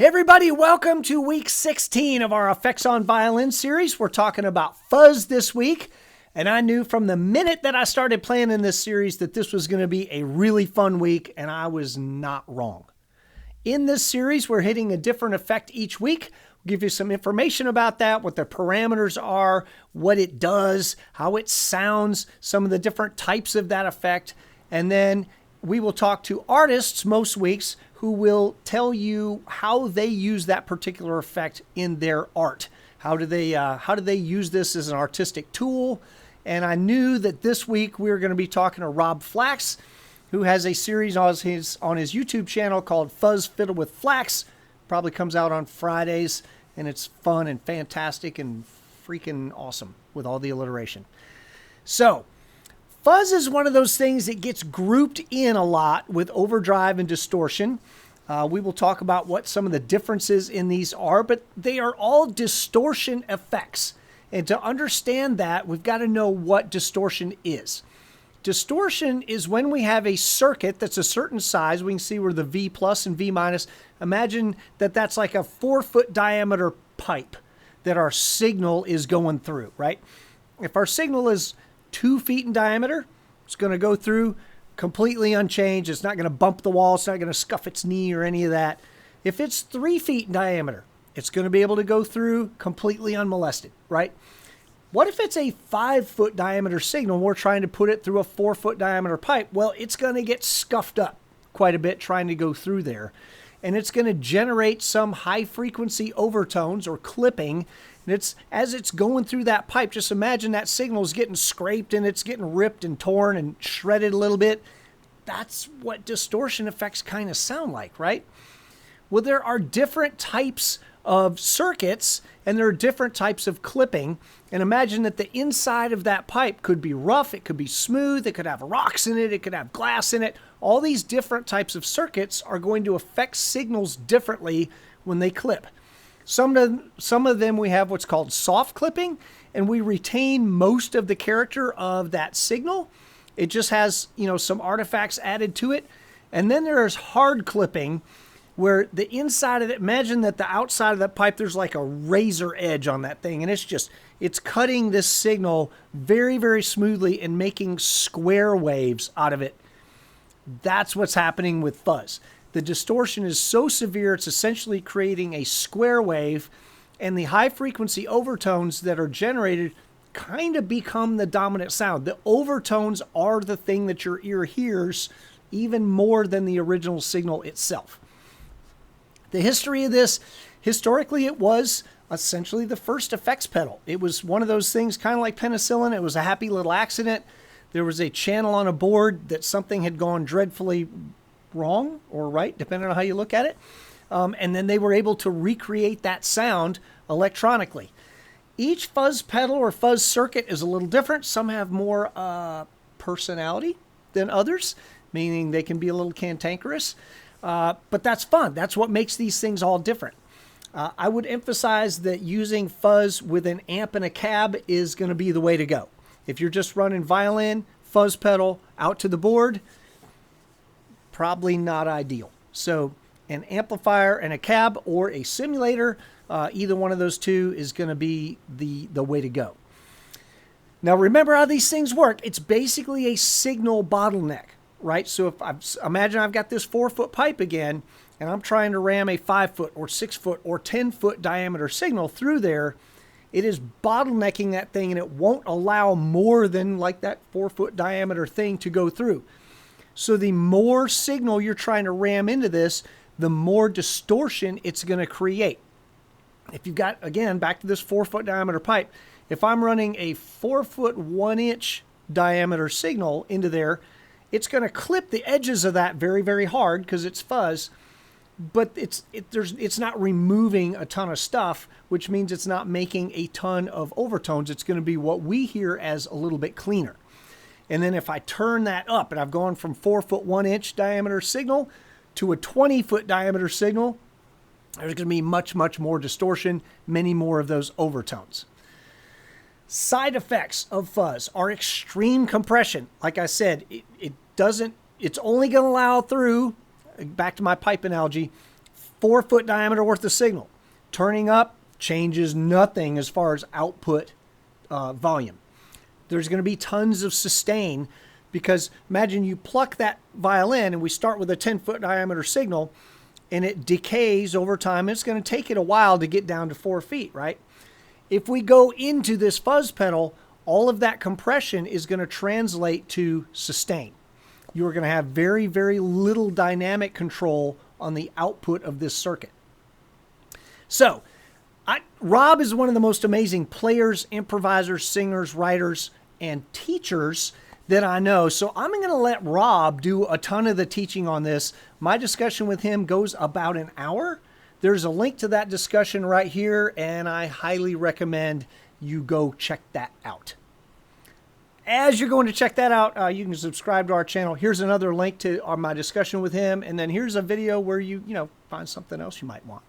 Hey everybody, welcome to week 16 of our Effects on Violin series. We're talking about fuzz this week, and I knew from the minute that I started playing in this series that this was going to be a really fun week, and I was not wrong. In this series, we're hitting a different effect each week. We'll give you some information about that, what the parameters are, what it does, how it sounds, some of the different types of that effect, and then we will talk to artists most weeks who will tell you how they use that particular effect in their art. How do they use this as an artistic tool? And I knew that this week we were going to be talking to Rob Flax, who has a series on his YouTube channel called Fuzz Fiddle with Flax. Probably comes out on Fridays, and it's fun and fantastic and freaking awesome with all the alliteration. So, fuzz is one of those things that gets grouped in a lot with overdrive and distortion. We will talk about what some of the differences in these are, but they are all distortion effects. And to understand that, we've got to know what distortion is. Distortion is when we have a circuit that's a certain size. We can see where the V plus and V minus. Imagine that that's like a 4-foot diameter pipe that our signal is going through, right? If our signal is 2 feet in diameter, it's going to go through completely unchanged. It's not going to bump the wall. It's not going to scuff its knee or any of that. If it's 3 feet in diameter, it's going to be able to go through completely unmolested, right? What if it's a 5-foot diameter signal and we're trying to put it through a 4-foot diameter pipe? Well, it's going to get scuffed up quite a bit trying to go through there. And it's going to generate some high frequency overtones or clipping. And as it's going through that pipe, just imagine that signal is getting scraped and it's getting ripped and torn and shredded a little bit. That's what distortion effects kind of sound like, right? Well, there are different types of circuits and there are different types of clipping. And imagine that the inside of that pipe could be rough, it could be smooth, it could have rocks in it, it could have glass in it. All these different types of circuits are going to affect signals differently when they clip. Some of them we have what's called soft clipping, and we retain most of the character of that signal. It just has, some artifacts added to it. And then there's hard clipping, where the inside of it, imagine that the outside of that pipe, there's like a razor edge on that thing, and it's cutting this signal very, very smoothly and making square waves out of it. That's what's happening with fuzz. The distortion is so severe, it's essentially creating a square wave, and the high frequency overtones that are generated kind of become the dominant sound. The overtones are the thing that your ear hears even more than the original signal itself. The history of this, historically it was essentially the first effects pedal. It was one of those things kind of like penicillin. It was a happy little accident. There was a channel on a board that something had gone dreadfully wrong or right, depending on how you look at it. And then they were able to recreate that sound electronically. Each fuzz pedal or fuzz circuit is a little different. Some have more personality than others, meaning they can be a little cantankerous. But that's fun. That's what makes these things all different. I would emphasize that using fuzz with an amp and a cab is going to be the way to go. If you're just running violin, fuzz pedal out to the board, probably not ideal. So an amplifier and a cab or a simulator, either one of those two is going to be the way to go. Now remember how these things work. It's basically a signal bottleneck, right? So imagine I've got this 4-foot pipe again, and I'm trying to ram a 5-foot or 6-foot or 10-foot diameter signal through there. It is bottlenecking that thing, and it won't allow more than like that 4-foot diameter thing to go through. So the more signal you're trying to ram into this, the more distortion it's going to create. If you've got, again, back to this 4-foot diameter pipe, if I'm running a 4-foot 1-inch diameter signal into there, it's going to clip the edges of that very, very hard because it's fuzz, but it's not removing a ton of stuff, which means it's not making a ton of overtones. It's going to be what we hear as a little bit cleaner. And then if I turn that up and I've gone from 4-foot 1-inch diameter signal to a 20-foot diameter signal, there's going to be much, much more distortion, many more of those overtones. Side effects of fuzz are extreme compression. Like I said, it's only going to allow through, back to my pipe analogy, 4-foot diameter worth of signal. Turning up changes nothing as far as output volume. There's going to be tons of sustain because imagine you pluck that violin and we start with a 10-foot diameter signal and it decays over time. It's going to take it a while to get down to 4 feet, right? If we go into this fuzz pedal, all of that compression is going to translate to sustain. You're going to have very, very little dynamic control on the output of this circuit. So, Rob is one of the most amazing players, improvisers, singers, writers, and teachers that I know. So I'm going to let Rob do a ton of the teaching on this. My discussion with him goes about an hour. There's a link to that discussion right here, and I highly recommend you go check that out. As you're going to check that out, you can subscribe to our channel. Here's another link to my discussion with him, and then here's a video where you find something else you might want.